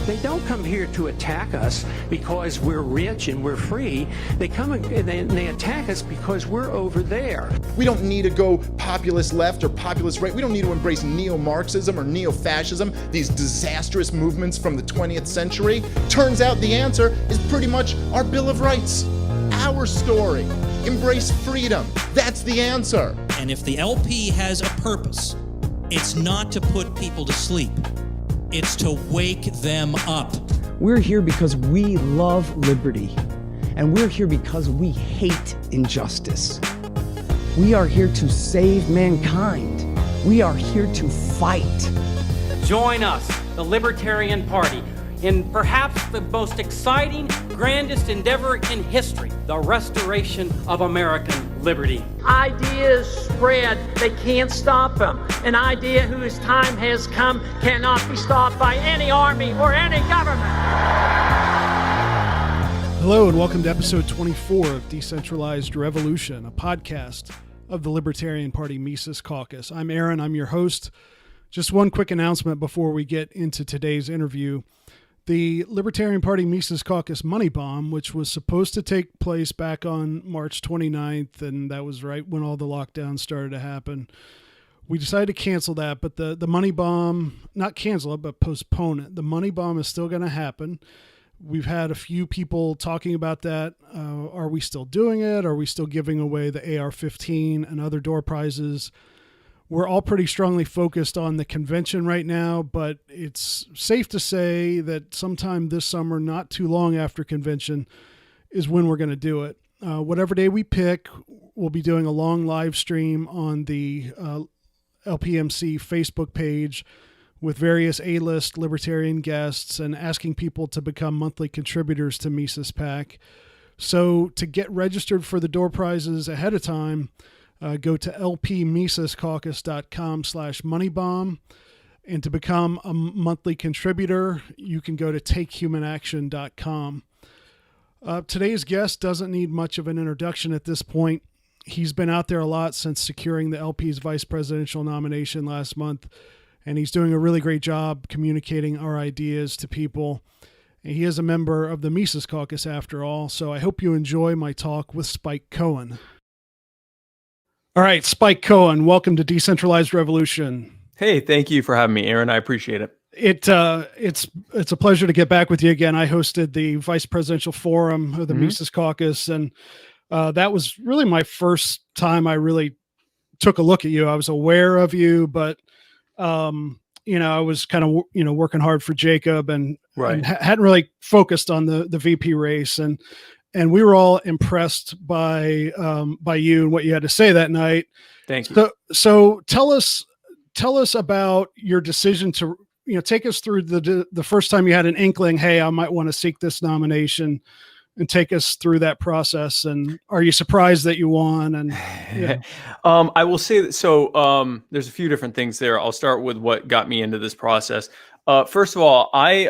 They don't come here to attack us because we're rich and we're free. They come and they attack us because we're over there. We don't need to go populist left or populist right. We don't need to embrace neo-Marxism or neo-fascism, these disastrous movements from the 20th century. Turns out the answer is pretty much our Bill of Rights, our story. Embrace freedom. That's the answer. And if the LP has a purpose, it's not to put people to sleep. It's to wake them up. We're here because we love liberty, and we're here because we hate injustice. We are here to save mankind. We are here to fight. Join us, the Libertarian Party, in perhaps the most exciting, grandest endeavor in history, the restoration of American liberty. Ideas spread, they can't stop them. An idea whose time has come cannot be stopped by any army or any government. Hello and welcome to episode 24 of Decentralized Revolution, a podcast of the Libertarian Party Mises Caucus. I'm Aaron, I'm your host. Just one quick announcement before we get into today's interview. The Libertarian Party Mises Caucus Money Bomb, which was supposed to take place back on March 29th, and that was right when all the lockdowns started to happen. We decided to cancel that, but the Money Bomb, not cancel it, but postpone it. The Money Bomb is still going to happen. We've had a few people talking about that. Are we still doing it? Are we still giving away the AR-15 and other door prizes? We're all pretty strongly focused on the convention right now, but it's safe to say that sometime this summer, not too long after convention, is when we're going to do it. Whatever day we pick, we'll be doing a long live stream on the LPMC Facebook page with various A-list libertarian guests and asking people to become monthly contributors to Mises PAC. So to get registered for the door prizes ahead of time, go to lpmisescaucus.com/moneybomb. And to become a monthly contributor, you can go to takehumanaction.com. Today's guest doesn't need much of an introduction at this point. He's been out there a lot since securing the LP's vice presidential nomination last month, and he's doing a really great job communicating our ideas to people. And he is a member of the Mises Caucus after all, so I hope you enjoy my talk with Spike Cohen. All right, Spike Cohen, welcome to Decentralized Revolution. Hey, thank you for having me, Aaron. I appreciate it. It's a pleasure to get back with you again. I hosted the Vice Presidential Forum of the Mises Caucus, and that was really my first time I really took a look at you. I was aware of you, but I was kind of working hard for Jacob and hadn't really focused on the VP race, and we were all impressed by you and what you had to say that night. Thank you. So tell us about your decision to, take us through the first time you had an inkling, hey, I might want to seek this nomination, and take us through that process. And are you surprised that you won? And I will say that. So there's a few different things there. I'll start with what got me into this process. First of all, I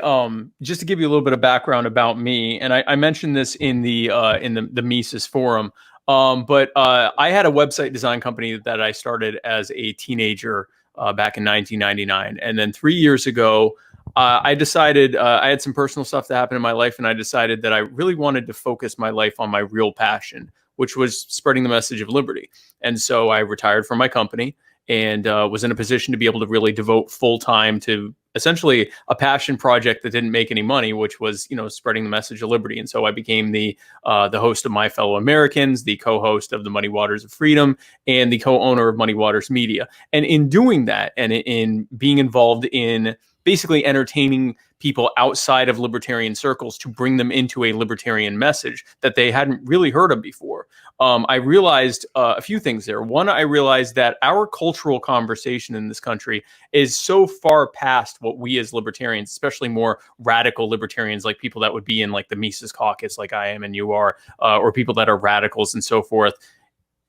just to give you a little bit of background about me, and I mentioned this in the Mises forum, but I had a website design company that I started as a teenager back in 1999, and then 3 years ago, I decided I had some personal stuff that happened in my life, and I decided that I really wanted to focus my life on my real passion, which was spreading the message of liberty. And so I retired from my company and was in a position to be able to really devote full time to essentially a passion project that didn't make any money, which was, spreading the message of liberty. And so I became the host of My Fellow Americans, the co-host of the Muddy Waters of Freedom, and the co-owner of Muddy Waters Media. And in doing that, and in being involved in basically entertaining people outside of libertarian circles to bring them into a libertarian message that they hadn't really heard of before, I realized a few things there. One, I realized that our cultural conversation in this country is so far past what we as libertarians, especially more radical libertarians, like people that would be in like the Mises Caucus, like I am and you are, or people that are radicals and so forth.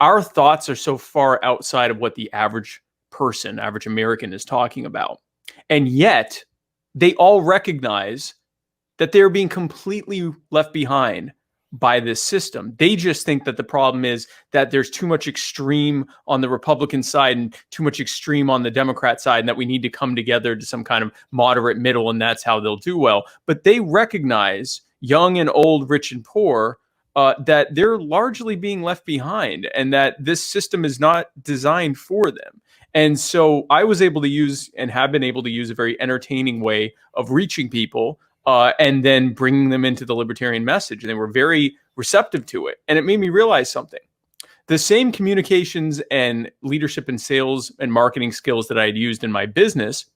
Our thoughts are so far outside of what the average person, average American is talking about. And yet they all recognize that they're being completely left behind by this system. They just think that the problem is that there's too much extreme on the Republican side and too much extreme on the Democrat side, and that we need to come together to some kind of moderate middle, and that's how they'll do well. But they recognize, young and old, rich and poor, that they're largely being left behind, and that this system is not designed for them. And so I was able to use, and have been able to use, a very entertaining way of reaching people, and then bringing them into the libertarian message. And they were very receptive to it. And it made me realize something. The same communications and leadership and sales and marketing skills that I had used in my business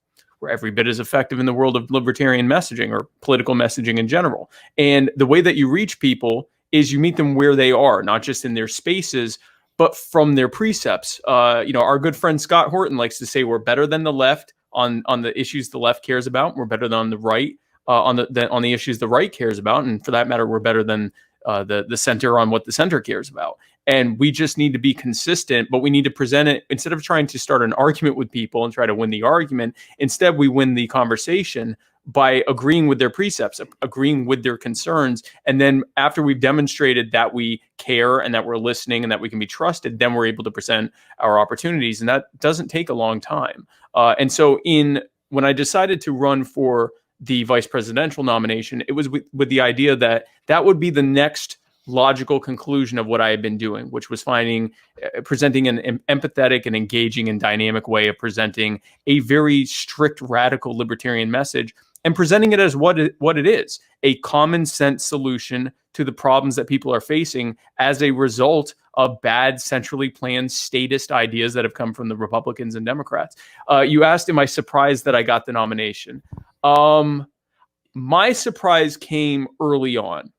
were every bit as effective in the world of libertarian messaging, or political messaging in general. And the way that you reach people is you meet them where they are, not just in their spaces, but from their precepts. Our good friend Scott Horton likes to say we're better than the left on the issues the left cares about. We're better than the right on the issues the right cares about, and for that matter, we're better than the center on what the center cares about. And we just need to be consistent, but we need to present it, instead of trying to start an argument with people and try to win the argument. Instead, we win the conversation by agreeing with their precepts, agreeing with their concerns. And then after we've demonstrated that we care and that we're listening and that we can be trusted, then we're able to present our opportunities. And that doesn't take a long time. And so when I decided to run for the vice presidential nomination, it was with the idea that that would be the next logical conclusion of what I had been doing, which was presenting an empathetic and engaging and dynamic way of presenting a very strict, radical libertarian message, and presenting it as what it is, a common sense solution to the problems that people are facing as a result of bad, centrally planned statist ideas that have come from the Republicans and Democrats. You asked, am I surprised that I got the nomination? My surprise came early on.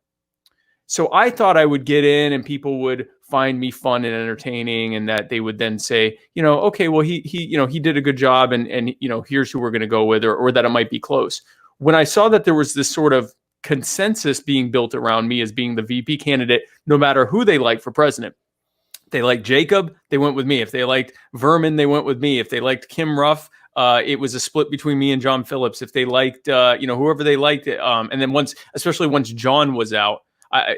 So I thought I would get in and people would find me fun and entertaining, and that they would then say, okay, well, he did a good job, and here's who we're going to go with, or that it might be close. When I saw that there was this sort of consensus being built around me as being the VP candidate, no matter who they liked for president. If they liked Jacob, they went with me. If they liked Vermin, they went with me. If they liked Kim Ruff, it was a split between me and John Phillips. If they liked, whoever they liked, and then especially once John was out,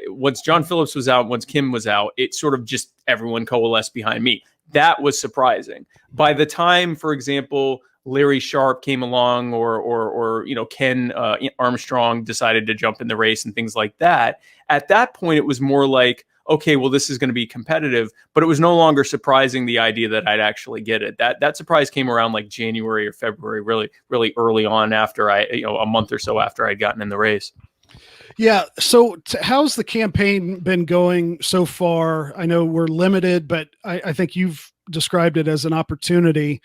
once John Phillips was out, once Kim was out, it sort of just everyone coalesced behind me. That was surprising. By the time, for example, Larry Sharp came along, or Ken Armstrong decided to jump in the race and things like that, at that point it was more like, okay, well, this is going to be competitive, but it was no longer surprising, the idea that I'd actually get it. That surprise came around like January or February, really, really early on, after a month or so after I'd gotten in the race. Yeah. So how's the campaign been going so far? I know we're limited, but I think you've described it as an opportunity,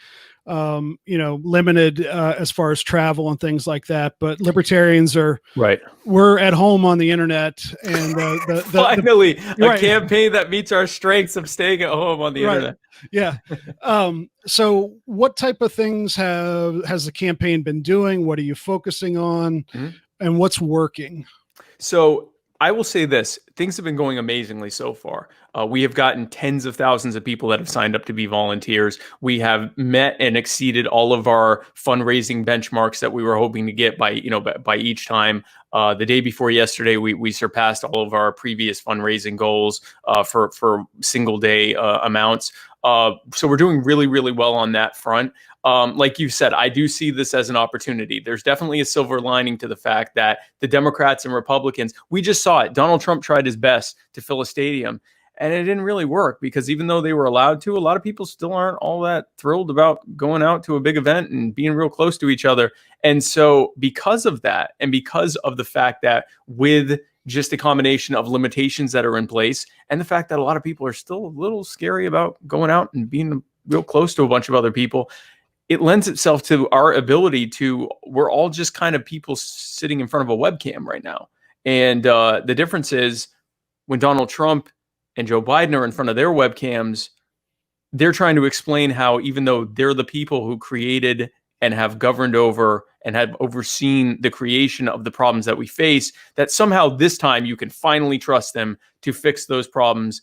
limited as far as travel and things like that. But libertarians we're at home on the internet, and finally a campaign that meets our strengths of staying at home on the internet. Yeah. So what type of things has the campaign been doing? What are you focusing on, and what's working? So I will say this, things have been going amazingly so far. We have gotten tens of thousands of people that have signed up to be volunteers. We have met and exceeded all of our fundraising benchmarks that we were hoping to get by each time. The day before yesterday, we surpassed all of our previous fundraising goals for single day amounts. So we're doing really, really well on that front. Like you said, I do see this as an opportunity. There's definitely a silver lining to the fact that the Democrats and Republicans, we just saw it. Donald Trump tried his best to fill a stadium, and it didn't really work, because even though they were allowed to, a lot of people still aren't all that thrilled about going out to a big event and being real close to each other. And so because of that, and because of the fact that with just a combination of limitations that are in place, and the fact that a lot of people are still a little scary about going out and being real close to a bunch of other people, it lends itself to our ability we're all just kind of people sitting in front of a webcam right now. And the difference is, when Donald Trump and Joe Biden are in front of their webcams, they're trying to explain how, even though they're the people who created and have governed over and have overseen the creation of the problems that we face, that somehow this time you can finally trust them to fix those problems.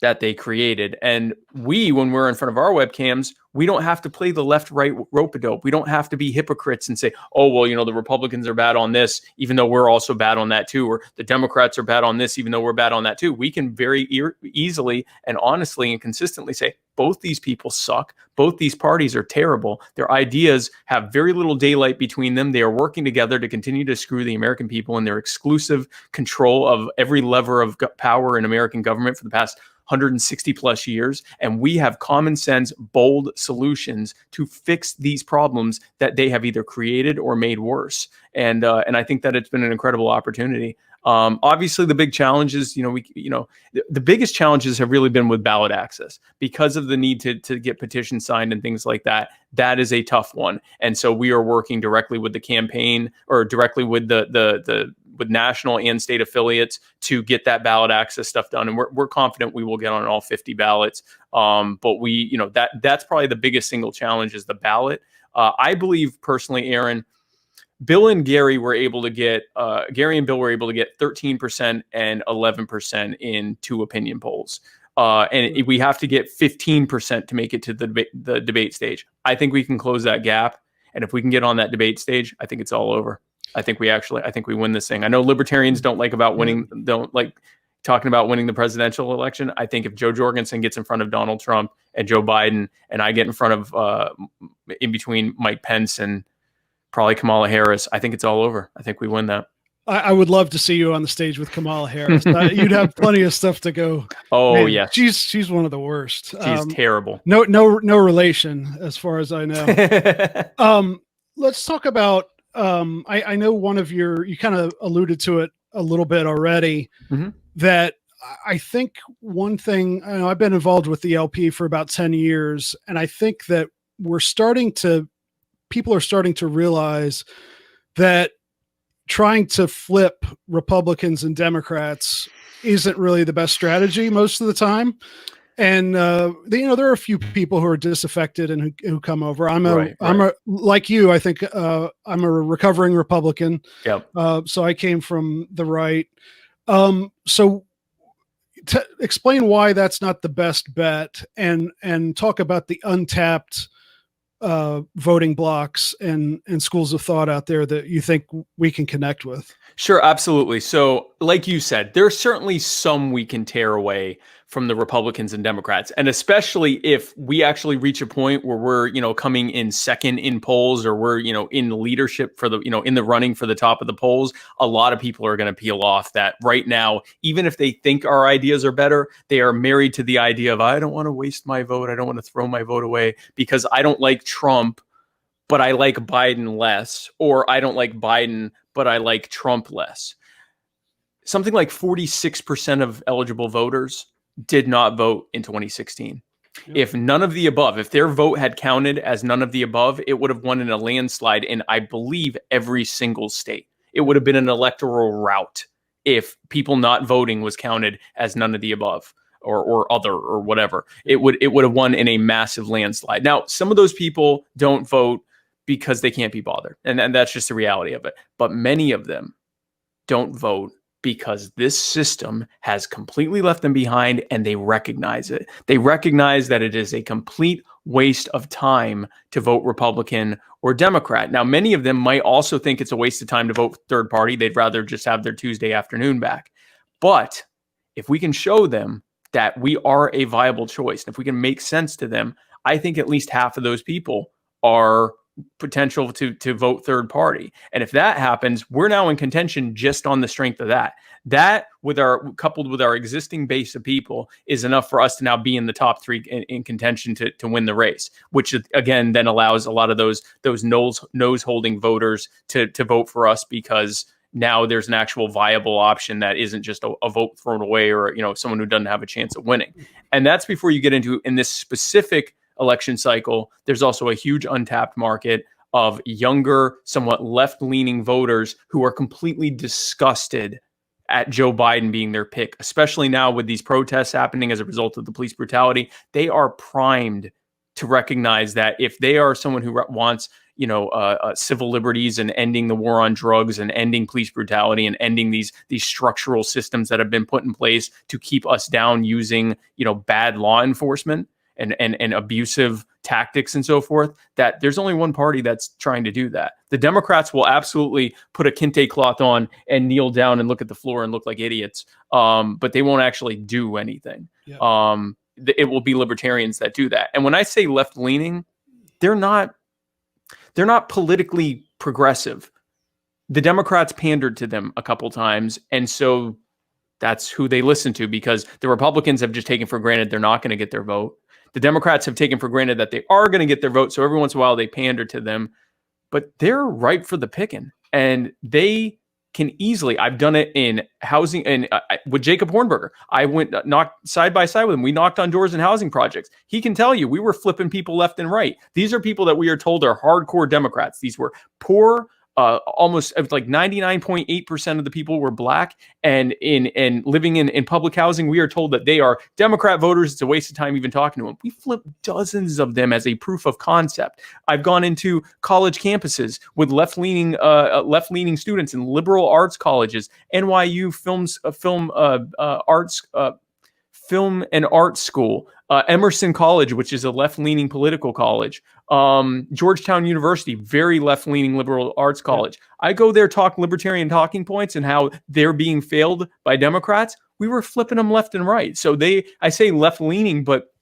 that they created. And we, when we're in front of our webcams, we don't have to play the left-right rope-a-dope. We don't have to be hypocrites and say, oh, well, the Republicans are bad on this, even though we're also bad on that too, or the Democrats are bad on this, even though we're bad on that too. We can very easily and honestly and consistently say, both these people suck. Both these parties are terrible. Their ideas have very little daylight between them. They are working together to continue to screw the American people in their exclusive control of every lever of power in American government for the past 160 plus years. And we have common sense, bold solutions to fix these problems that they have either created or made worse. And I think that it's been an incredible opportunity. Obviously, the big challenges, the biggest challenges have really been with ballot access because of the need to get petitions signed and things like that. That is a tough one. And so we are working directly with the campaign or directly with with national and state affiliates to get that ballot access stuff done. And we're confident we will get on all 50 ballots. But that's probably the biggest single challenge is the ballot. I believe personally, Aaron, Bill and Gary were able to get, Gary and Bill were able to get 13% and 11% in 2 opinion polls. And we have to get 15% to make it to the debate stage. I think we can close that gap. And if we can get on that debate stage, I think it's all over. I think we win this thing. I know libertarians don't like talking about winning the presidential election. I think if Joe Jorgensen gets in front of Donald Trump and Joe Biden, and I get in front of in between Mike Pence and probably Kamala Harris, I think it's all over. I think we win that. I would love to see you on the stage with Kamala Harris. You'd have plenty of stuff to go. Oh, man, yeah. She's one of the worst. She's terrible. No relation as far as I know. Let's talk about, I know you kind of alluded to it a little bit already, that I think one thing, I've been involved with the LP for about 10 years, and I think that people are starting to realize that trying to flip Republicans and Democrats isn't really the best strategy most of the time. And, there are a few people who are disaffected and who come over. I'm like you, I think, I'm a recovering Republican. Yep. So I came from the right. So to explain why that's not the best bet and talk about the untapped voting blocks and schools of thought out there that you think we can connect with. Sure, absolutely. So like you said, there's certainly some we can tear away from the Republicans and Democrats. And especially if we actually reach a point where we're, coming in second in polls, or we're, in leadership for the, in the running for the top of the polls, a lot of people are going to peel off that right now. Even if they think our ideas are better, they are married to the idea of, I don't want to waste my vote. I don't want to throw my vote away because I don't like Trump, but I like Biden less, or I don't like Biden, but I like Trump less. Something like 46% of eligible voters did not vote in 2016. Yep. If none of the above, if their vote had counted as none of the above, it would have won in a landslide in, I believe, every single state. It would have been an electoral rout if people not voting was counted as none of the above or other or whatever. It would have won in a massive landslide. Now, some of those people don't vote because they can't be bothered. And that's just the reality of it. But many of them don't vote because this system has completely left them behind, and they recognize it. They recognize that it is a complete waste of time to vote Republican or Democrat. Now, many of them might also think it's a waste of time to vote third party. They'd rather just have their Tuesday afternoon back. But if we can show them that we are a viable choice, and if we can make sense to them, I think at least half of those people are potential to vote third party. And if that happens, we're now in contention just on the strength of that. That coupled with our existing base of people is enough for us to now be in the top 3 in contention to win the race, which again then allows a lot of those nose holding voters to vote for us, because now there's an actual viable option that isn't just a vote thrown away, or someone who doesn't have a chance of winning. And that's before you get into, in this specific election cycle, there's also a huge untapped market of younger, somewhat left-leaning voters who are completely disgusted at Joe Biden being their pick, especially now with these protests happening as a result of the police brutality. They are primed to recognize that if they are someone who wants, civil liberties and ending the war on drugs and ending police brutality and ending these structural systems that have been put in place to keep us down using, bad law enforcement and abusive tactics and so forth, that there's only one party that's trying to do that. The Democrats will absolutely put a kente cloth on and kneel down and look at the floor and look like idiots, but they won't actually do anything. Yeah. It will be libertarians that do that. And when I say left-leaning, they're not politically progressive. The Democrats pandered to them a couple times, and so that's who they listen to, because the Republicans have just taken for granted they're not going to get their vote. The Democrats have taken for granted that they are going to get their vote, so every once in a while they pander to them. But they're ripe for the picking, and they can easily. I've done it in housing, and with Jacob Hornberger, I went knocked side by side with him. We knocked on doors in housing projects. He can tell you we were flipping people left and right. These are people that we are told are hardcore Democrats. These were poor. Almost like 99.8% of the people were black, and living in public housing, we are told that they are Democrat voters. It's a waste of time even talking to them. We flipped dozens of them as a proof of concept. I've gone into college campuses with left-leaning students in liberal arts colleges, NYU Film and Art School, Emerson College, which is a left-leaning political college, Georgetown University, very left-leaning liberal arts college. I go there, talk libertarian talking points and how they're being failed by Democrats. We were flipping them left and right. So I say left-leaning, but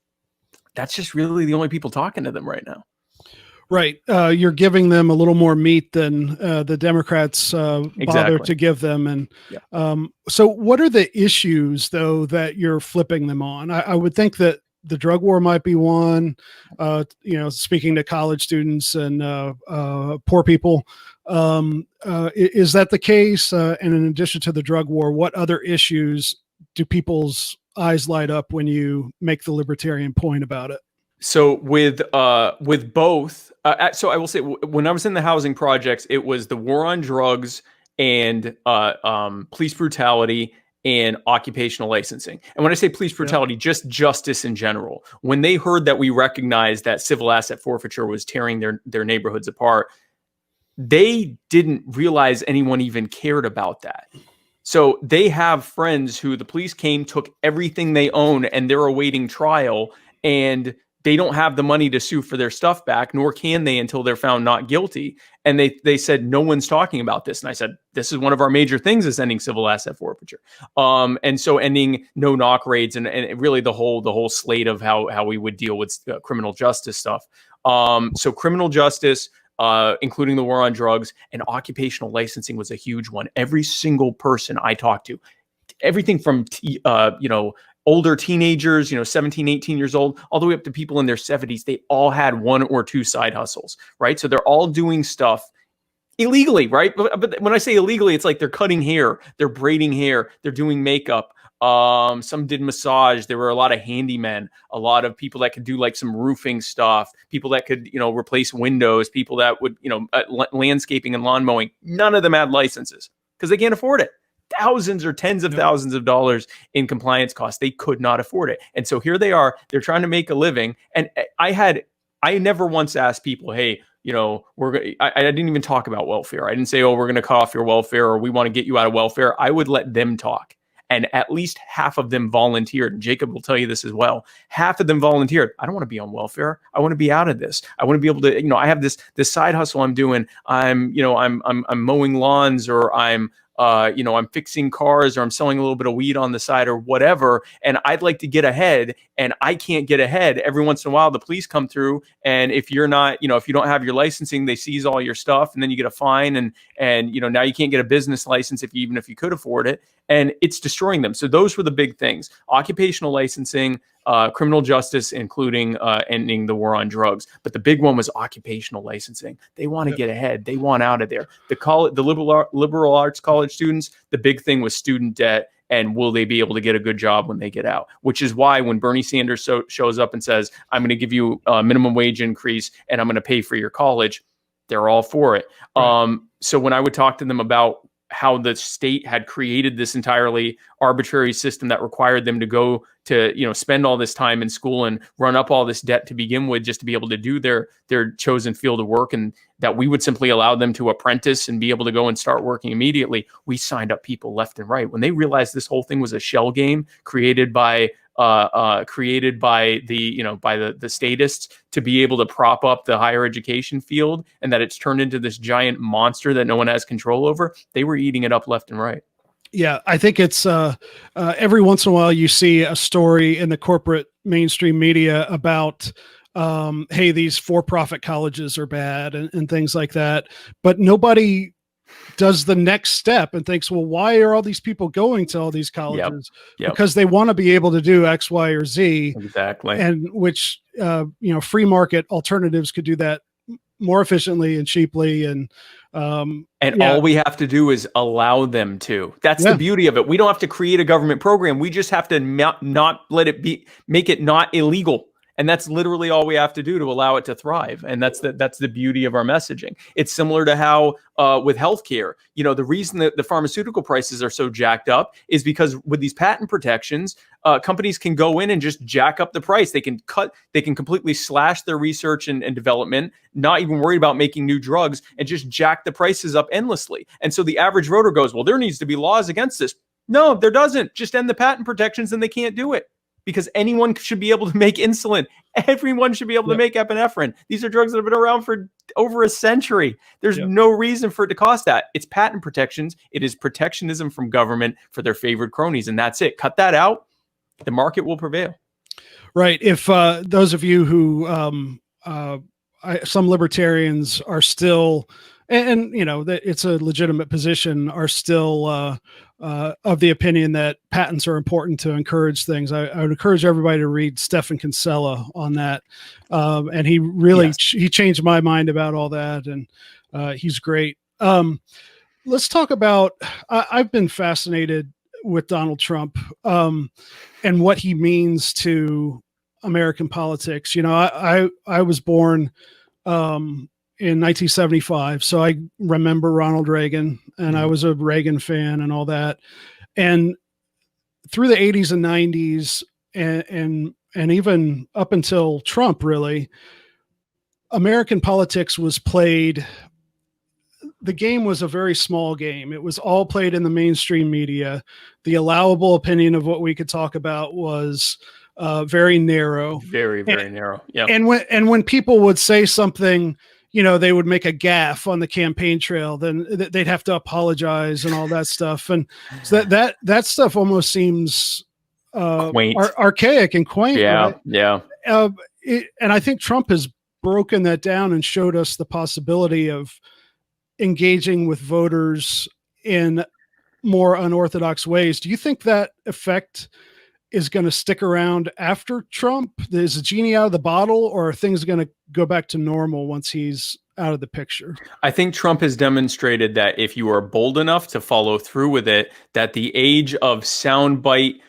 that's just really the only people talking to them right now. Right. You're giving them a little more meat than the Democrats bother to give them. And so what are the issues, though, that you're flipping them on? I would think that the drug war might be one, speaking to college students and poor people. Is that the case? And in addition to the drug war, what other issues do people's eyes light up when you make the libertarian point about it? So with both, so I will say, when I was in the housing projects, it was the war on drugs and police brutality and occupational licensing. And when I say police brutality, just justice in general. When they heard that we recognized that civil asset forfeiture was tearing their neighborhoods apart, they didn't realize anyone even cared about that. So they have friends who the police came, took everything they own, and they're awaiting trial, and they don't have the money to sue for their stuff back, nor can they until they're found not guilty. And they said, no one's talking about this. And I said, this is one of our major things, is ending civil asset forfeiture. And so ending no-knock raids and really the whole slate of how we would deal with criminal justice stuff. So criminal justice, including the war on drugs, and occupational licensing was a huge one. Every single person I talked to, everything from older teenagers, 17, 18 years old, all the way up to people in their 70s, they all had one or two side hustles, right? So they're all doing stuff illegally, right? But when I say illegally, it's like they're cutting hair, they're braiding hair, they're doing makeup. Some did massage. There were a lot of handymen, a lot of people that could do like some roofing stuff, people that could, replace windows, people that would, landscaping and lawn mowing. None of them had licenses because they can't afford it. Thousands or tens of thousands of dollars in compliance costs. They could not afford it. And so here they are, they're trying to make a living. And I never once asked people, hey, I didn't even talk about welfare. I didn't say, oh, we're going to cut off your welfare or we want to get you out of welfare. I would let them talk. And at least half of them volunteered. And Jacob will tell you this as well. Half of them volunteered. I don't want to be on welfare. I want to be out of this. I want to be able to, I have this side hustle I'm doing. I'm mowing lawns, or I'm fixing cars, or I'm selling a little bit of weed on the side, or whatever. And I'd like to get ahead, and I can't get ahead. Every once in a while, the police come through, and if you're not, if you don't have your licensing, they seize all your stuff, and then you get a fine, and now you can't get a business license even if you could afford it, and it's destroying them. So those were the big things: occupational licensing, criminal justice, including ending the war on drugs. But the big one was occupational licensing. They want to get ahead. They want out of there. The liberal arts college students, the big thing was student debt, and will they be able to get a good job when they get out? Which is why when Bernie Sanders shows up and says, I'm going to give you a minimum wage increase and I'm going to pay for your college, they're all for it. Right. So when I would talk to them about how the state had created this entirely arbitrary system that required them to go to, spend all this time in school and run up all this debt to begin with, just to be able to do their chosen field of work, and that we would simply allow them to apprentice and be able to go and start working immediately. We signed up people left and right when they realized this whole thing was a shell game created by the statists to be able to prop up the higher education field, and that it's turned into this giant monster that no one has control over. They were eating it up left and right. Yeah, I think it's every once in a while you see a story in the corporate mainstream media about, hey, these for-profit colleges are bad and things like that. But nobody does the next step and thinks, well, why are all these people going to all these colleges? Yep. Because they want to be able to do X, Y, or Z. Exactly. And which, free market alternatives could do that more efficiently and cheaply. And all we have to do is allow them to. That's the beauty of it. We don't have to create a government program. We just have to not let it make it not illegal. And that's literally all we have to do to allow it to thrive. And that's the beauty of our messaging. It's similar to how with healthcare, the reason that the pharmaceutical prices are so jacked up is because with these patent protections, companies can go in and just jack up the price. They can completely slash their research and development, not even worried about making new drugs, and just jack the prices up endlessly. And so the average voter goes, well, there needs to be laws against this. No, there doesn't. Just end the patent protections and they can't do it. Because anyone should be able to make insulin. Everyone should be able to make epinephrine. These are drugs that have been around for over a century. There's no reason for it to cost that. It's patent protections. It is protectionism from government for their favorite cronies. And that's it. Cut that out. The market will prevail. Right. If those of you who, some libertarians are still, and that it's a legitimate position, are still of the opinion that patents are important to encourage things. I would encourage everybody to read Stephan Kinsella on that. And he really, he changed my mind about all that. And he's great. Let's talk about, I've been fascinated with Donald Trump and what he means to American politics. I was born in 1975. So I remember Ronald Reagan, and I was a Reagan fan and all that. And through the 80s and 90s and even up until Trump, really, American politics was played. The game was a very small game. It was all played in the mainstream media. The allowable opinion of what we could talk about was very narrow. Very, very narrow. Yeah. And when people would say something, they would make a gaffe on the campaign trail, then they'd have to apologize and all that stuff. And so that stuff almost seems quaint, archaic and quaint. Yeah. Right? Yeah. And I think Trump has broken that down and showed us the possibility of engaging with voters in more unorthodox ways. Do you think that effect is going to stick around after Trump? Is the genie out of the bottle, or are things going to go back to normal once he's out of the picture? I think Trump has demonstrated that if you are bold enough to follow through with it, that the age of soundbite,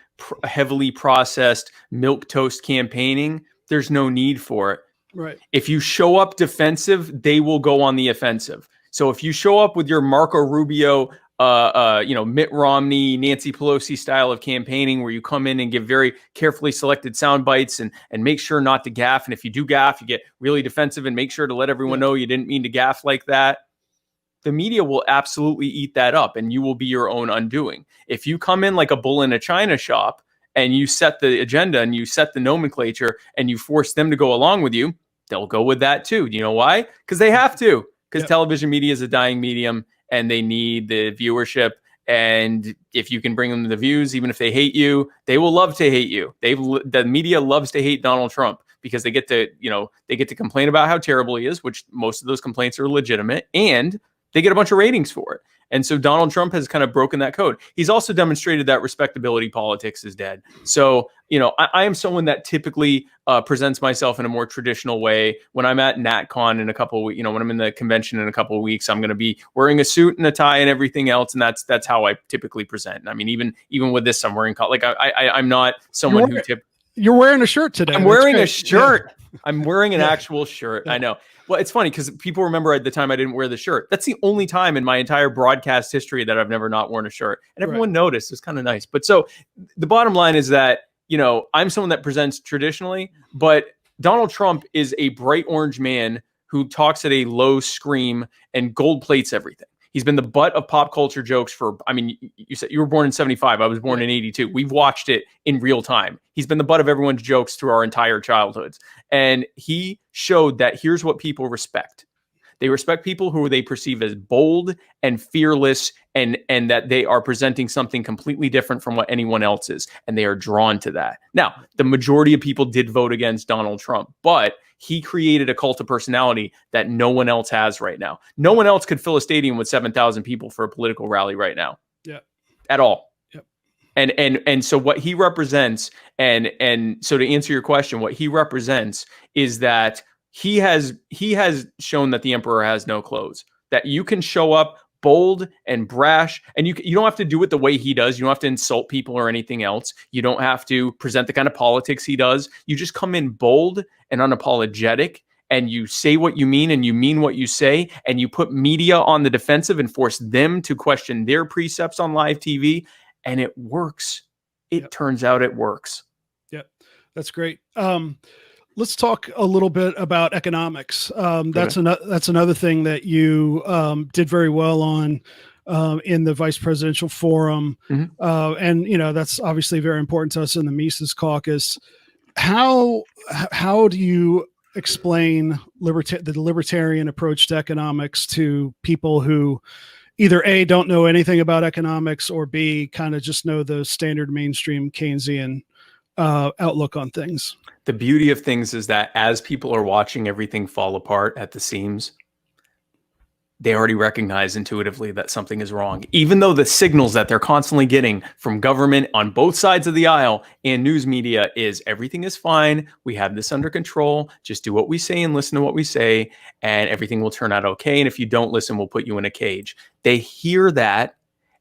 heavily processed milquetoast campaigning, there's no need for it. Right. If you show up defensive, they will go on the offensive. So if you show up with your Marco Rubio, Mitt Romney, Nancy Pelosi style of campaigning, where you come in and give very carefully selected sound bites and make sure not to gaffe. And if you do gaffe, you get really defensive and make sure to let everyone know you didn't mean to gaffe like that. The media will absolutely eat that up, and you will be your own undoing. If you come in like a bull in a china shop and you set the agenda and you set the nomenclature and you force them to go along with you, they'll go with that too. Do you know why? Because they have to. Because television media is a dying medium, and they need the viewership. And if you can bring them the views, even if they hate you, they will love to hate you. The media loves to hate Donald Trump because they get to complain about how terrible he is, which most of those complaints are legitimate, and they get a bunch of ratings for it. And so Donald Trump has kind of broken that code. He's also demonstrated that respectability politics is dead. So, I am someone that typically presents myself in a more traditional way. When I'm at NatCon in a couple of weeks, when I'm in the convention in a couple of weeks, I'm going to be wearing a suit and a tie and everything else. And that's how I typically present. I mean, even with this, I'm wearing I'm not someone You're wearing a shirt today. I'm wearing a shirt. I'm wearing an actual shirt. I know. Well, it's funny because people remember at the time I didn't wear the shirt. That's the only time in my entire broadcast history that I've never not worn a shirt. And everyone noticed. It's kind of nice. But so the bottom line is that, I'm someone that presents traditionally, but Donald Trump is a bright orange man who talks at a low scream and gold plates everything. He's been the butt of pop culture jokes you said you were born in 75. I was born in 82. We've watched it in real time. He's been the butt of everyone's jokes through our entire childhoods. And he showed that here's what people respect. They respect people who they perceive as bold and fearless and that they are presenting something completely different from what anyone else is. And they are drawn to that. Now, the majority of people did vote against Donald Trump, but he created a cult of personality that no one else has right now. No one else could fill a stadium with 7,000 people for a political rally right now. Yeah. At all. Yep. And so what he represents, and so to answer your question, what he represents is that he has shown that the emperor has no clothes, that you can show up bold and brash, and you don't have to do it the way he does. You don't have to insult people or anything else. You don't have to present the kind of politics he does. You just come in bold and unapologetic, and you say what you mean and you mean what you say, and you put media on the defensive and force them to question their precepts on live TV, and it works. It turns out it works. Yep. That's great. Let's talk a little bit about economics. That's another thing that you did very well on in the Vice Presidential Forum. And, that's obviously very important to us in the Mises Caucus. How do you explain the libertarian approach to economics to people who either A, don't know anything about economics, or B, kind of just know the standard mainstream Keynesian outlook on things? The beauty of things is that as people are watching everything fall apart at the seams, they already recognize intuitively that something is wrong, even though the signals that they're constantly getting from government on both sides of the aisle and news media is everything is fine. We have this under control. Just do what we say and listen to what we say, and everything will turn out okay. And if you don't listen, we'll put you in a cage. They hear that.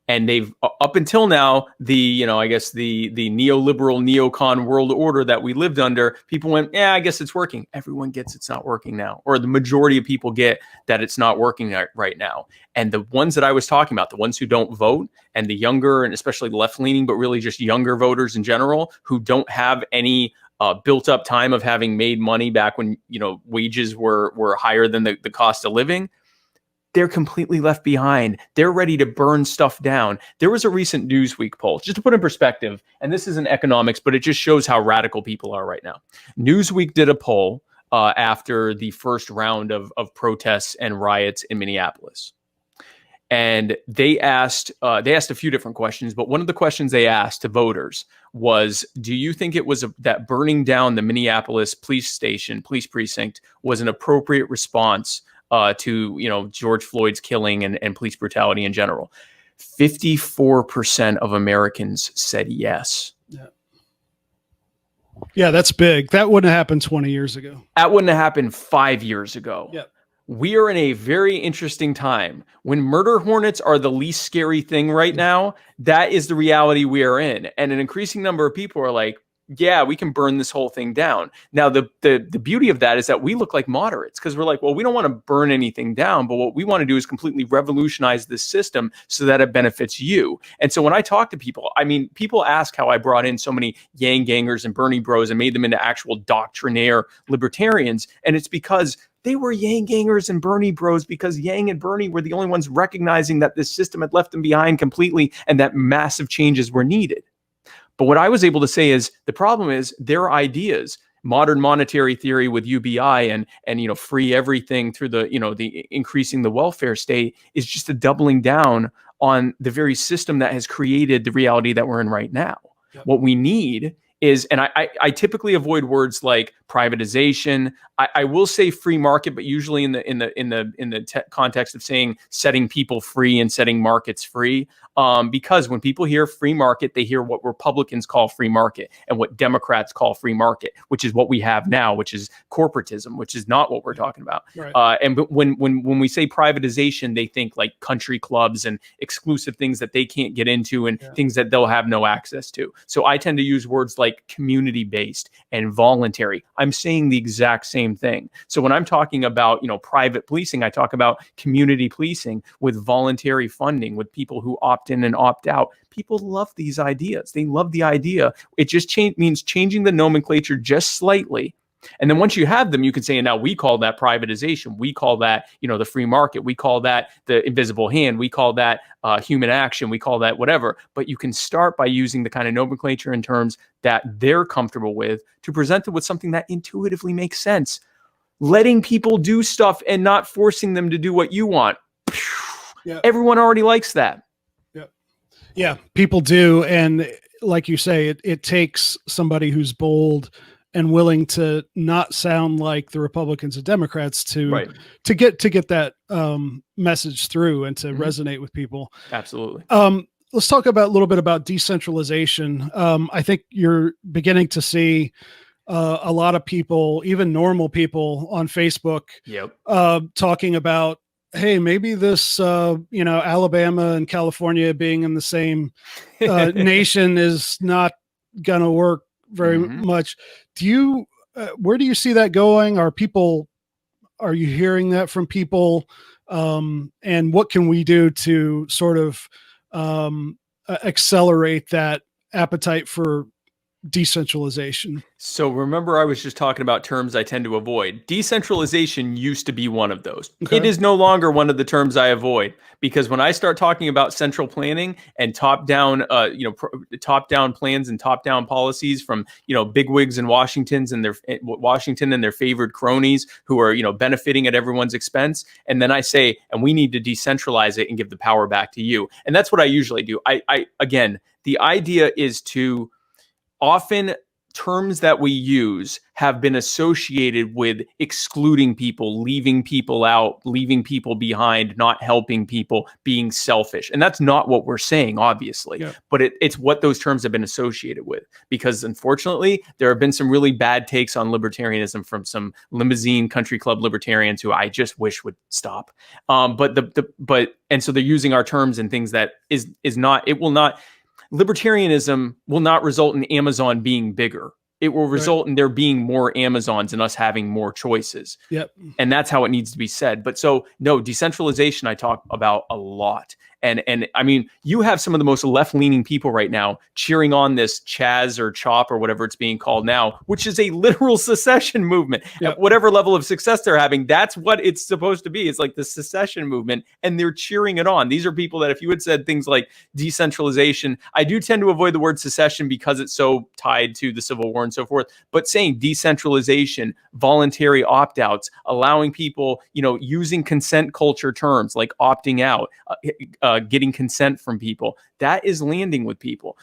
And they've, up until now, the neoliberal neocon world order that we lived under, people went, yeah, I guess it's working. Everyone gets it's not working now. Or the majority of people get that it's not working right now. And the ones that I was talking about, the ones who don't vote, and the younger, and especially left-leaning, but really just younger voters in general, who don't have any built up time of having made money back when, wages were higher than the cost of living, they're completely left behind. They're ready to burn stuff down. There was a recent Newsweek poll, just to put in perspective, and this isn't economics, but it just shows how radical people are right now. Newsweek did a poll after the first round of protests and riots in Minneapolis. And they asked a few different questions, but one of the questions they asked to voters was, do you think it was that burning down the Minneapolis police precinct was an appropriate response to George Floyd's killing and police brutality in general? 54% of Americans said yes. Yeah, that's big. That wouldn't have happened 20 years ago. That wouldn't have happened 5 years ago. Yep. We are in a very interesting time. When murder hornets are the least scary thing right now, that is the reality we are in. And an increasing number of people are like, yeah, we can burn this whole thing down. Now, the beauty of that is that we look like moderates, because we're like, well, we don't want to burn anything down, but what we want to do is completely revolutionize this system so that it benefits you. And so when I talk to people, people ask how I brought in so many Yang Gangers and Bernie bros and made them into actual doctrinaire libertarians. And it's because they were Yang Gangers and Bernie bros, because Yang and Bernie were the only ones recognizing that this system had left them behind completely and that massive changes were needed. But what I was able to say is the problem is their ideas, modern monetary theory with UBI and free everything through the increasing the welfare state, is just a doubling down on the very system that has created the reality that we're in right now. Yep. What we need is, and I typically avoid words like privatization. I will say free market, but usually in the context of saying setting people free and setting markets free. Because when people hear free market, they hear what Republicans call free market and what Democrats call free market, which is what we have now, which is corporatism, which is not what we're talking about. Right. And when we say privatization, they think like country clubs and exclusive things that they can't get into and things that they'll have no access to. So I tend to use words like community-based and voluntary. I'm saying the exact same thing. So when I'm talking about, private policing, I talk about community policing with voluntary funding, with people who opt in and opt out. People love these ideas. They love the idea. It just means changing the nomenclature just slightly. And then once you have them, you can say, and now we call that privatization. We call that, the free market. We call that the invisible hand. We call that human action. We call that whatever. But you can start by using the kind of nomenclature and terms that they're comfortable with to present it with something that intuitively makes sense. Letting people do stuff and not forcing them to do what you want. Yeah. Everyone already likes that. Yeah, people do. And like you say, it takes somebody who's bold and willing to not sound like the Republicans and Democrats to get that message through and to resonate with people. Absolutely. Let's talk about a little bit about decentralization. I think you're beginning to see a lot of people, even normal people on Facebook, talking about, hey, maybe this, Alabama and California being in the same nation is not going to work very much. Do you, where do you see that going? Are you hearing that from people? And what can we do to sort of accelerate that appetite for decentralization? So remember, I was just talking about terms I tend to avoid. Decentralization used to be one of those. Okay. It is no longer one of the terms I avoid, because when I start talking about central planning and top-down, top-down plans and top-down policies from, bigwigs in Washington and their favored cronies who are, benefiting at everyone's expense, and then I say, and we need to decentralize it and give the power back to you. And that's what I usually do. Again, the idea is to often terms that we use have been associated with excluding people, leaving people out, leaving people behind, not helping people, being selfish. And that's not what we're saying, obviously, but it's what those terms have been associated with. Because unfortunately, there have been some really bad takes on libertarianism from some limousine country club libertarians who I just wish would stop. And so they're using our terms and things that libertarianism will not result in Amazon being bigger. It will result in there being more Amazons and us having more choices. And that's how it needs to be said. But no, decentralization I talk about a lot. And I mean, you have some of the most left-leaning people right now cheering on this Chaz or CHOP or whatever it's being called now, which is a literal secession movement. At whatever level of success they're having, that's what it's supposed to be. It's like the secession movement, and they're cheering it on. These are people that if you had said things like decentralization, I do tend to avoid the word secession because it's so tied to the Civil War and so forth, but saying decentralization, voluntary opt-outs, allowing people, using consent culture terms like opting out, getting consent from people, that is landing with people.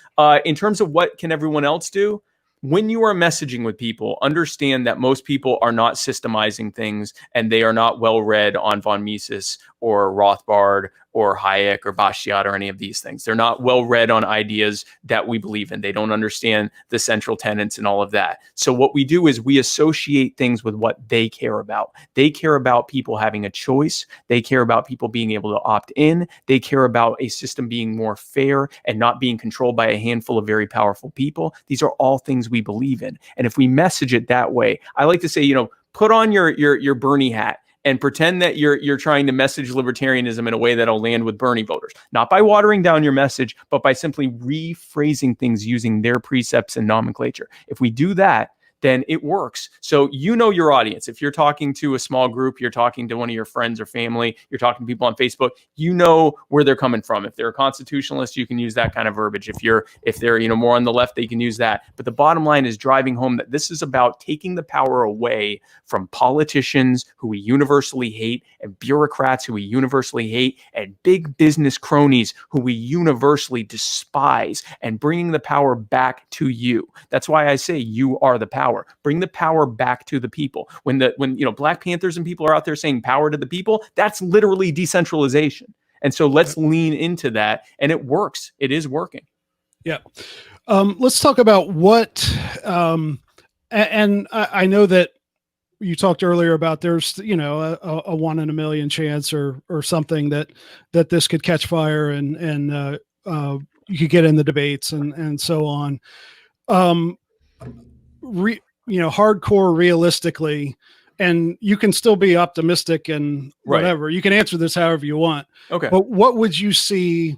In terms of what can everyone else do? When you are messaging with people, understand that most people are not systemizing things, and they are not well read on von Mises or Rothbard or Hayek or Bastiat or any of these things. They're not well read on ideas that we believe in. They don't understand the central tenets and all of that. So what we do is we associate things with what they care about. They care about people having a choice. They care about people being able to opt in. They care about a system being more fair and not being controlled by a handful of very powerful people. These are all things we believe in. And if we message it that way, I like to say, put on your Bernie hat and pretend that you're trying to message libertarianism in a way that'll land with Bernie voters. Not by watering down your message, but by simply rephrasing things using their precepts and nomenclature. If we do that, then it works. So your audience. If you're talking to a small group, you're talking to one of your friends or family, you're talking to people on Facebook, you know where they're coming from. If they're a constitutionalist, you can use that kind of verbiage. If they're more on the left, they can use that. But the bottom line is driving home that this is about taking the power away from politicians who we universally hate, and bureaucrats who we universally hate, and big business cronies who we universally despise, and bringing the power back to you. That's why I say you are the power. Bring the power back to the people. When Black Panthers and people are out there saying power to the people, that's literally decentralization. And so let's lean into that, and it works. It is working. Yeah. Let's talk about what, and I know that you talked earlier about there's, a 1 in a million chance or something that this could catch fire and you could get in the debates and so on. hardcore realistically, and you can still be optimistic and whatever. You can answer this however you want. Okay. But what would you see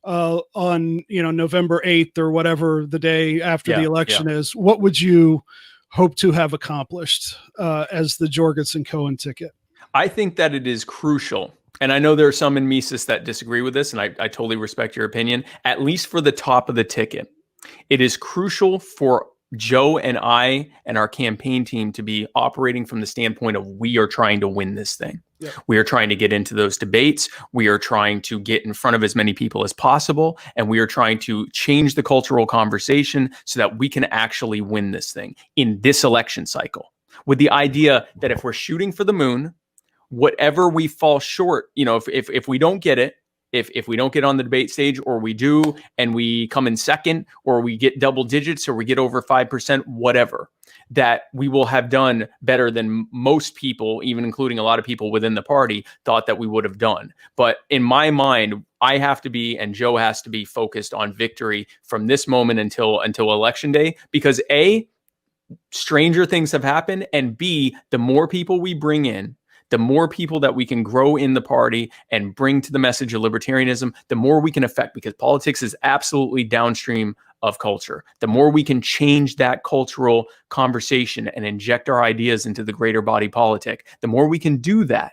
on November 8th or whatever the day after the election is? What would you hope to have accomplished as the Jorgensen Cohen ticket? I think that it is crucial. And I know there are some in Mises that disagree with this, and I totally respect your opinion, at least for the top of the ticket. It is crucial for Joe and I and our campaign team to be operating from the standpoint of we are trying to win this thing. Yep. We are trying to get into those debates. We are trying to get in front of as many people as possible. And we are trying to change the cultural conversation so that we can actually win this thing in this election cycle, with the idea that if we're shooting for the moon, whatever we fall short, if we don't get it, if we don't get on the debate stage, or we do and we come in second, or we get double digits, or we get over 5%, whatever, that we will have done better than most people, even including a lot of people within the party, thought that we would have done. But in my mind, I have to be, and Joe has to be, focused on victory from this moment until election day, because A, stranger things have happened, and B, the more people we bring in, the more people that we can grow in the party and bring to the message of libertarianism, the more we can affect, because politics is absolutely downstream of culture. The more we can change that cultural conversation and inject our ideas into the greater body politic, the more we can do that,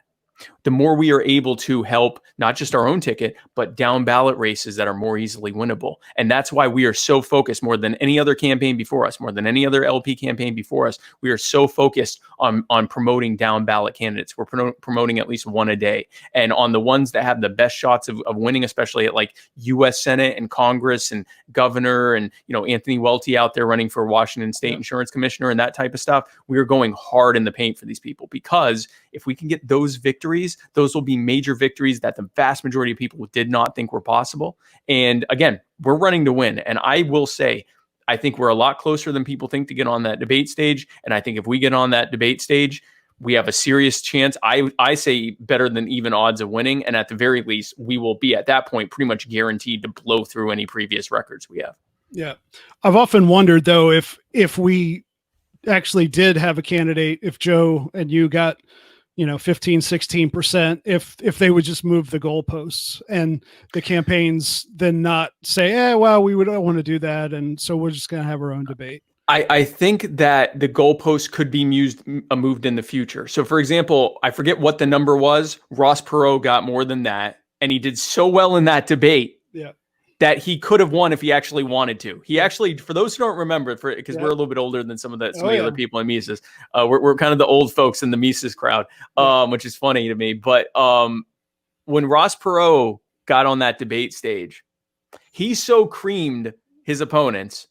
the more we are able to help not just our own ticket, but down ballot races that are more easily winnable. And that's why we are so focused, more than any other campaign before us, more than any other LP campaign before us. We are so focused on promoting down ballot candidates. We're promoting at least one a day. And on the ones that have the best shots of winning, especially at like U.S. Senate and Congress and governor, and Anthony Welty out there running for Washington State Insurance Commissioner and that type of stuff, we are going hard in the paint for these people, because if we can get those victories, those will be major victories that the vast majority of people did not think were possible. And again, we're running to win. And I will say, I think we're a lot closer than people think to get on that debate stage. And I think if we get on that debate stage, we have a serious chance. I say better than even odds of winning. And at the very least, we will be at that point pretty much guaranteed to blow through any previous records we have. Yeah. I've often wondered, though, if we actually did have a candidate, if Joe and you got 15, 16%, if they would just move the goalposts, and the campaigns then not say, well, we don't want to do that, and so we're just going to have our own debate. I think that the goalposts could be moved in the future. So, for example, I forget what the number was. Ross Perot got more than that, and he did so well in that debate that he could have won if he actually wanted to. He actually, for those who don't remember, because we're a little bit older than some of the other people in Mises, we're kind of the old folks in the Mises crowd, which is funny to me. But when Ross Perot got on that debate stage, he so creamed his opponents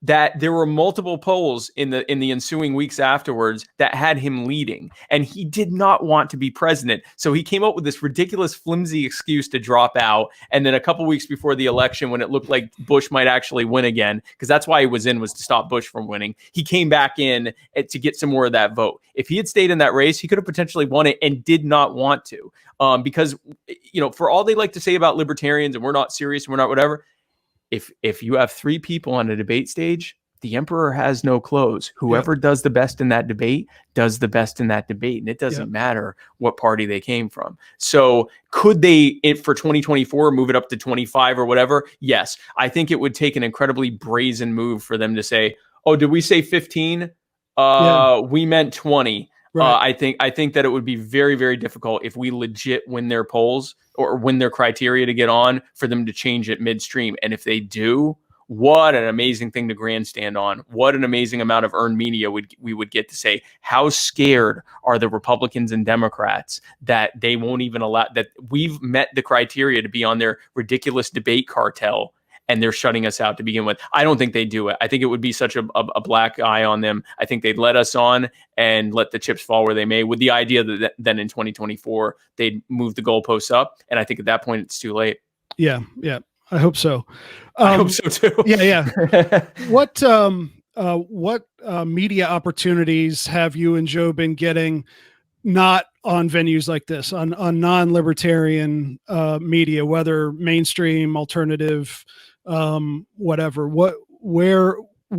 that there were multiple polls in the ensuing weeks afterwards that had him leading, and he did not want to be president. So he came up with this ridiculous, flimsy excuse to drop out. And then a couple weeks before the election, when it looked like Bush might actually win again, because that's why he was to stop Bush from winning, he came back in to get some more of that vote. If he had stayed in that race, he could have potentially won it, and did not want to, because for all they like to say about libertarians, and we're not serious and we're not whatever, if you have three people on a debate stage, the emperor has no clothes. Whoever does the best in that debate does the best in that debate. And it doesn't matter what party they came from. So could they, for 2024, move it up to 25 or whatever? Yes. I think it would take an incredibly brazen move for them to say, oh, did we say 15? We meant 20. Right. I think that it would be very, very difficult if we legit win their polls or win their criteria to get on, for them to change it midstream. And if they do, what an amazing thing to grandstand on. What an amazing amount of earned media we would get to say, how scared are the Republicans and Democrats that they won't even allow, that we've met the criteria to be on their ridiculous debate cartel, and they're shutting us out to begin with. I don't think they do it. I think it would be such a black eye on them. I think they'd let us on and let the chips fall where they may, with the idea that then in 2024, they'd move the goalposts up. And I think at that point, it's too late. Yeah. I hope so. I hope so too. Yeah. What media opportunities have you and Joe been getting, not on venues like this, on non-libertarian media, whether mainstream, alternative, whatever?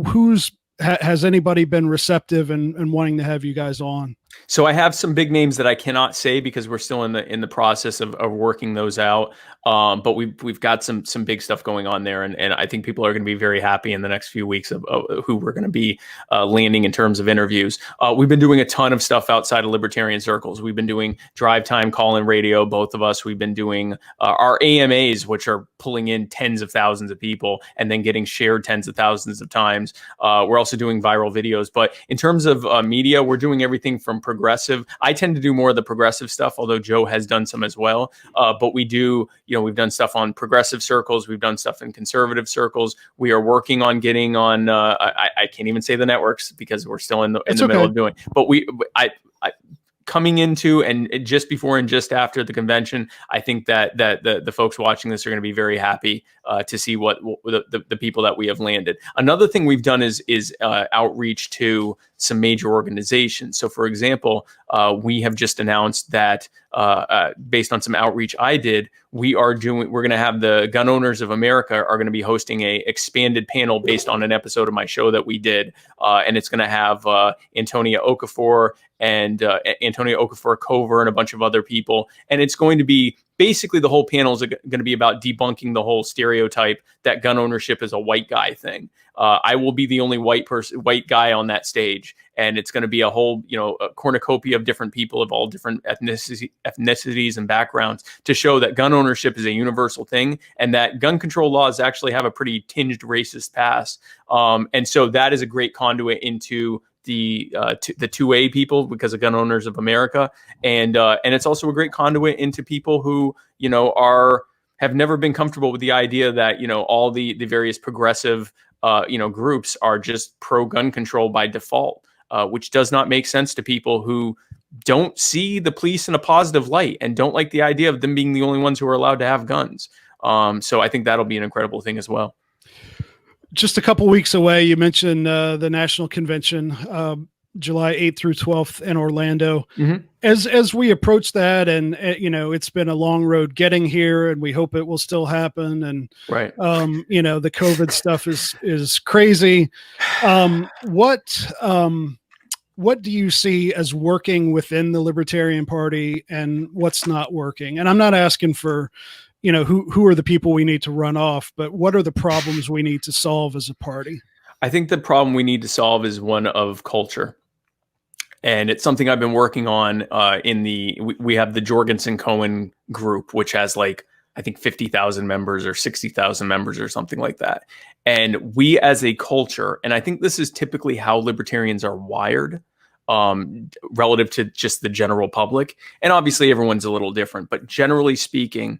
Who's has anybody been receptive and wanting to have you guys on? So I have some big names that I cannot say because we're still in the process of working those out. But we've got some big stuff going on there, and I think people are going to be very happy in the next few weeks of who we're going to be landing in terms of interviews. We've been doing a ton of stuff outside of libertarian circles. We've been doing drive time call-in radio, both of us. We've been doing our AMAs, which are pulling in tens of thousands of people and then getting shared tens of thousands of times. We're also doing viral videos. But in terms of media, we're doing everything from progressive. I tend to do more of the progressive stuff, although Joe has done some as well. But we do, we've done stuff on progressive circles. We've done stuff in conservative circles. We are working on getting on, I can't even say the networks because we're still in the middle of doing, but I coming into and just before and just after the convention, I think that the folks watching this are going to be very happy to see what the people that we have landed. Another thing we've done is outreach to some major organizations. So, for example, we have just announced that based on some outreach I did, we're going to have the Gun Owners of America are going to be hosting a expanded panel based on an episode of my show that we did, and it's going to have Antonia Okafor and Antonia Okafor-Cover and a bunch of other people. And it's going to be basically the whole panel is going to be about debunking the whole stereotype that gun ownership is a white guy thing. I will be the only white guy on that stage. And it's going to be a whole, a cornucopia of different people of all different ethnicities and backgrounds to show that gun ownership is a universal thing and that gun control laws actually have a pretty tinged racist past. And so that is a great conduit into the 2A people because of Gun Owners of America, and it's also a great conduit into people who have never been comfortable with the idea that all the various progressive groups are just pro gun control by default, which does not make sense to people who don't see the police in a positive light and don't like the idea of them being the only ones who are allowed to have guns. So I think that'll be an incredible thing as well. Just a couple weeks away, you mentioned the national convention, July 8th through 12th in Orlando. Mm-hmm. As we approach that, and it's been a long road getting here, and we hope it will still happen. And right, the COVID stuff is crazy. What do you see as working within the Libertarian Party, and what's not working? And I'm not asking for who are the people we need to run off, but what are the problems we need to solve as a party? I think the problem we need to solve is one of culture. And it's something I've been working on we have the Jorgensen Cohen group, which has I think 50,000 members or 60,000 members or something like that. And we as a culture, and I think this is typically how libertarians are wired, relative to just the general public. And obviously everyone's a little different, but generally speaking,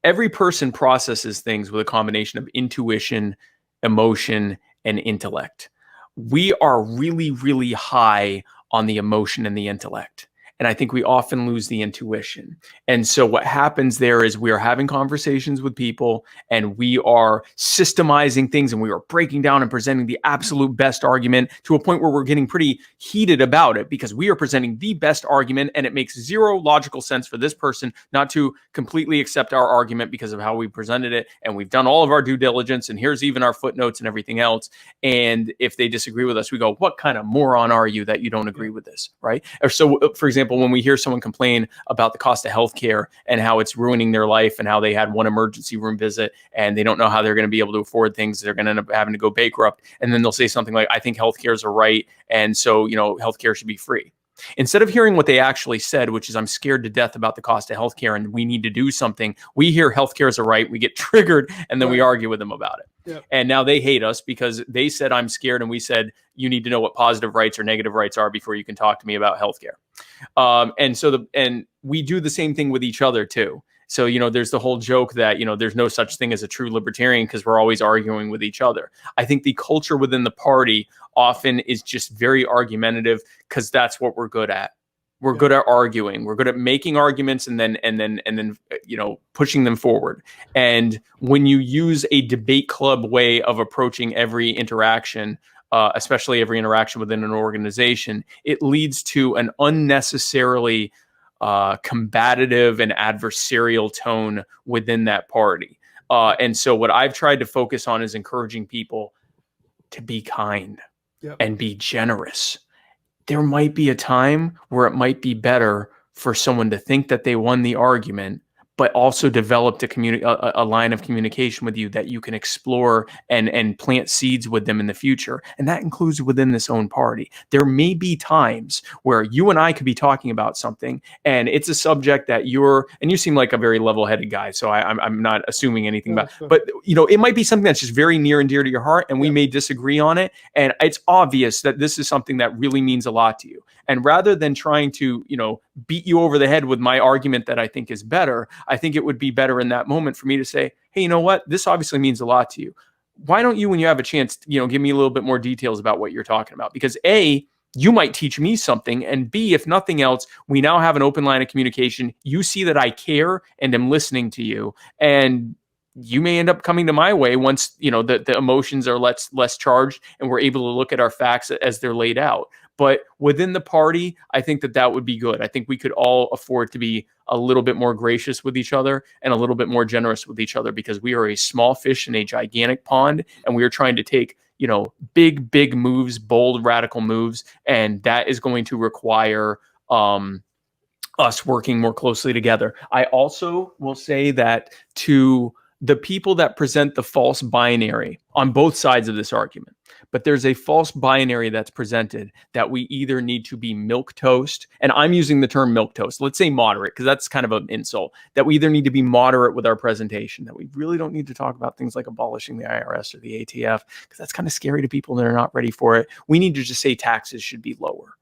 every person processes things with a combination of intuition, emotion, and intellect. We are really, really high on the emotion and the intellect. And I think we often lose the intuition. And so what happens there is we are having conversations with people and we are systemizing things and we are breaking down and presenting the absolute best argument to a point where we're getting pretty heated about it because we are presenting the best argument and it makes zero logical sense for this person not to completely accept our argument because of how we presented it. And we've done all of our due diligence and here's even our footnotes and everything else. And if they disagree with us, we go, what kind of moron are you that you don't agree with this, right? Or so, for example, when we hear someone complain about the cost of healthcare and how it's ruining their life and how they had one emergency room visit and they don't know how they're going to be able to afford things, they're going to end up having to go bankrupt. And then they'll say something like, I think healthcare is a right. And so, healthcare should be free. Instead of hearing what they actually said, which is I'm scared to death about the cost of healthcare and we need to do something, we hear healthcare is a right, we get triggered, and then we argue with them about it. Yep. And now they hate us because they said I'm scared and we said you need to know what positive rights or negative rights are before you can talk to me about healthcare. And we do the same thing with each other too. So, there's the whole joke that, there's no such thing as a true libertarian because we're always arguing with each other. I think the culture within the party often is just very argumentative because that's what we're good at. We're good at arguing. We're good at making arguments and then pushing them forward. And when you use a debate club way of approaching every interaction, especially every interaction within an organization, it leads to an unnecessarily combative and adversarial tone within that party. And so what I've tried to focus on is encouraging people to be kind. and be generous. There might be a time where it might be better for someone to think that they won the argument, but also developed a line of communication with you that you can explore and plant seeds with them in the future. And that includes within this own party. There may be times where you and I could be talking about something, and it's a subject that and you seem like a very level-headed guy, so I'm not assuming anything about, but it might be something that's just very near and dear to your heart, and we may disagree on it. And it's obvious that this is something that really means a lot to you. And rather than trying to, beat you over the head with my argument that I think is better, I think it would be better in that moment for me to say, hey, you know what? This obviously means a lot to you. Why don't you, when you have a chance, give me a little bit more details about what you're talking about? Because A, you might teach me something, and B, if nothing else, we now have an open line of communication. You see that I care and am listening to you, and you may end up coming to my way once, the emotions are less charged and we're able to look at our facts as they're laid out. But within the party, I think that would be good. I think we could all afford to be a little bit more gracious with each other and a little bit more generous with each other, because we are a small fish in a gigantic pond, and we are trying to take, big moves, bold, radical moves. And that is going to require us working more closely together. I also will say that to the people that present the false binary on both sides of this argument, but there's a false binary that's presented that we either need to be milquetoast, and I'm using the term milquetoast, let's say moderate, because that's kind of an insult, that we either need to be moderate with our presentation, that we really don't need to talk about things like abolishing the IRS or the ATF, because that's kind of scary to people that are not ready for it. We need to just say taxes should be lower.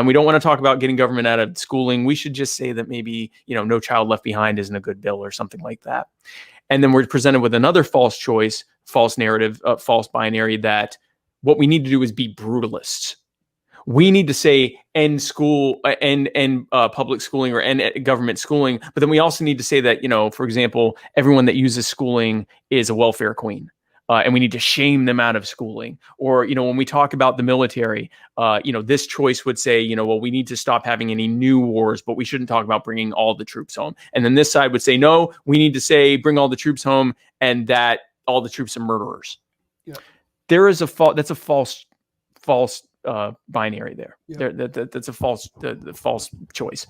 We don't want to talk about getting government out of schooling. We should just say that maybe, No Child Left Behind isn't a good bill or something like that. And then we're presented with another false choice, false narrative, false binary, that what we need to do is be brutalists. We need to say end school, end public schooling, or end government schooling. But then we also need to say that, for example, everyone that uses schooling is a welfare queen. And we need to shame them out of schooling. Or, when we talk about the military, this choice would say, well, we need to stop having any new wars, but we shouldn't talk about bringing all the troops home. And then this side would say, no, we need to say bring all the troops home, and that all the troops are murderers. Yeah. There is that's a false binary there. Yeah. That's a false choice.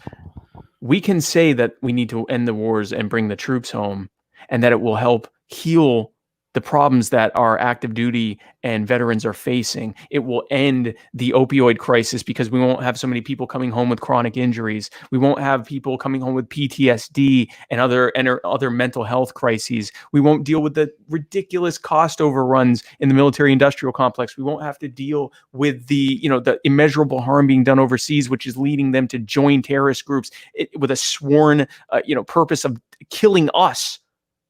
We can say that we need to end the wars and bring the troops home, and that it will help heal the problems that our active duty and veterans are facing. It will end the opioid crisis, because we won't have so many people coming home with chronic injuries. We won't have people coming home with PTSD and other mental health crises. We won't deal with the ridiculous cost overruns in the military industrial complex. We won't have to deal with the immeasurable harm being done overseas, which is leading them to join terrorist groups with a sworn purpose of killing us,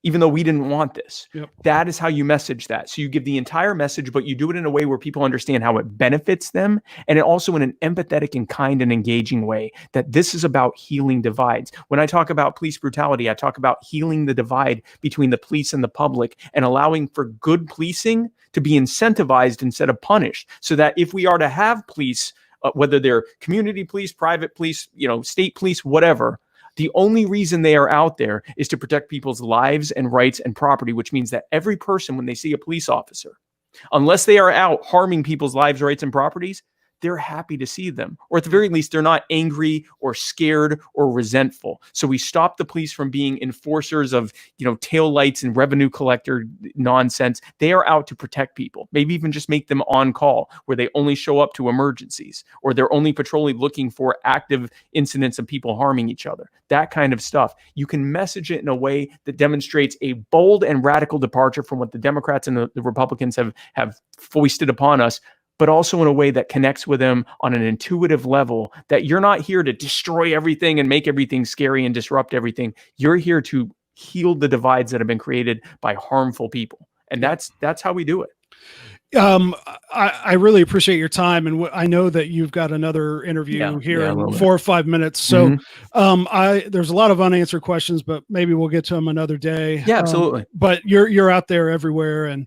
even though we didn't want this. Yep. That is how you message that. So you give the entire message, but you do it in a way where people understand how it benefits them, and it also in an empathetic and kind and engaging way, that this is about healing divides. When I talk about police brutality, I talk about healing the divide between the police and the public, and allowing for good policing to be incentivized instead of punished, so that if we are to have police, whether they're community police, private police, state police, whatever, the only reason they are out there is to protect people's lives and rights and property, which means that every person, when they see a police officer, unless they are out harming people's lives, rights, and properties, they're happy to see them. Or at the very least, they're not angry or scared or resentful. So we stop the police from being enforcers of, taillights and revenue collector nonsense. They are out to protect people, maybe even just make them on call, where they only show up to emergencies, or they're only patrolling looking for active incidents of people harming each other. That kind of stuff. You can message it in a way that demonstrates a bold and radical departure from what the Democrats and the Republicans have foisted upon us, but also in a way that connects with them on an intuitive level, that you're not here to destroy everything and make everything scary and disrupt everything. You're here to heal the divides that have been created by harmful people. And that's how we do it. I really appreciate your time, and I know that you've got another interview here in 4 or 5 minutes. So there's a lot of unanswered questions, but maybe we'll get to them another day. Yeah, absolutely. But you're out there everywhere, and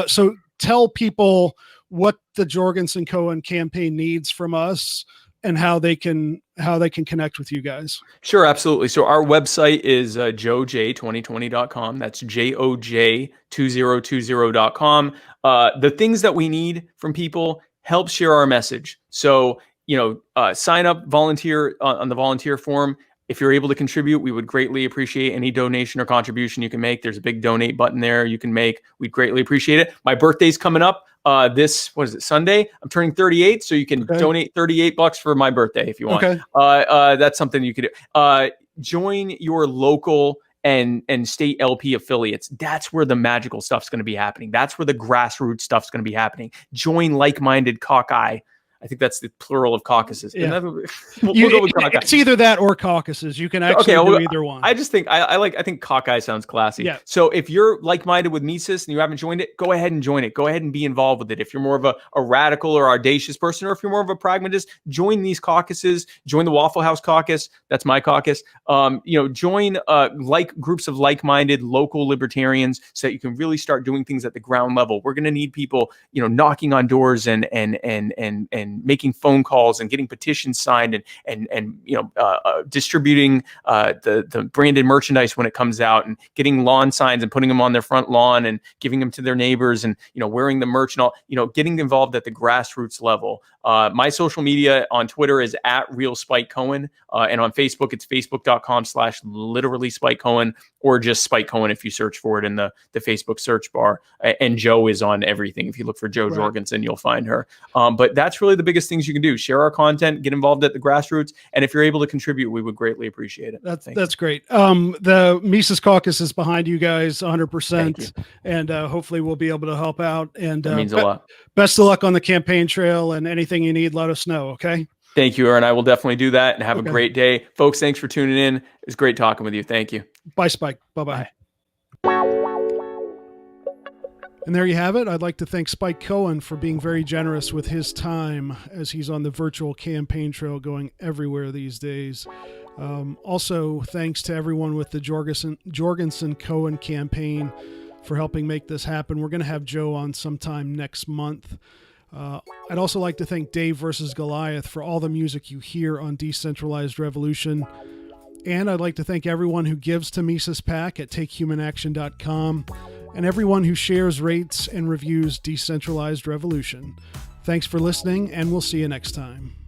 so tell people what the Jorgensen Cohen campaign needs from us, and how they can connect with you guys. Sure, absolutely. So our website is joj2020.com. That's JOJ2020.com. The things that we need from people help share our message. So, sign up, volunteer on the volunteer form. If you're able to contribute, we would greatly appreciate any donation or contribution you can make. There's a big donate button there you can make. We'd greatly appreciate it. My birthday's coming up Sunday. I'm turning 38, so you can donate $38 for my birthday if you want. Okay. That's something you could do. Join your local and state LP affiliates. That's where the magical stuff's going to be happening. That's where the grassroots stuff's going to be happening. Join like-minded caucus. I think that's the plural of caucuses. Yeah. We'll go with caucus. It's either that or caucuses. You can actually do either one. I just think I think Cockeye sounds classy. Yeah. So if you're like-minded with Mises and you haven't joined it, go ahead and join it. Go ahead and be involved with it. If you're more of a radical or audacious person, or if you're more of a pragmatist, join these caucuses. Join the Waffle House caucus. That's my caucus. Join groups of like-minded local libertarians so that you can really start doing things at the ground level. We're going to need people, knocking on doors and making phone calls and getting petitions signed and distributing the branded merchandise when it comes out, and getting lawn signs and putting them on their front lawn and giving them to their neighbors, and wearing the merch and all, getting involved at the grassroots level. My social media on Twitter is @RealSpikeCohen, and on Facebook it's facebook.com/literally Spike Cohen, or just Spike Cohen if you search for it in the Facebook search bar. And Joe is on everything. If you look for Joe Jorgensen, you'll find her. But that's really the biggest things you can do. Share our content, get involved at the grassroots, and if you're able to contribute, we would greatly appreciate it. That's great. The Mises Caucus is behind you guys 100%, and hopefully we'll be able to help out. And that means a lot. Best of luck on the campaign trail, and anything you need, let us know. Okay. Thank you, Aaron. I will definitely do that, and have a great day. Folks, thanks for tuning in. It was great talking with you. Thank you. Bye, Spike. Bye-bye. And there you have it. I'd like to thank Spike Cohen for being very generous with his time, as he's on the virtual campaign trail going everywhere these days. Also, thanks to everyone with the Jorgensen Cohen campaign for helping make this happen. We're going to have Joe on sometime next month. I'd also like to thank Dave versus Goliath for all the music you hear on Decentralized Revolution. And I'd like to thank everyone who gives to Mises PAC at takehumanaction.com, and everyone who shares, rates, and reviews Decentralized Revolution. Thanks for listening, and we'll see you next time.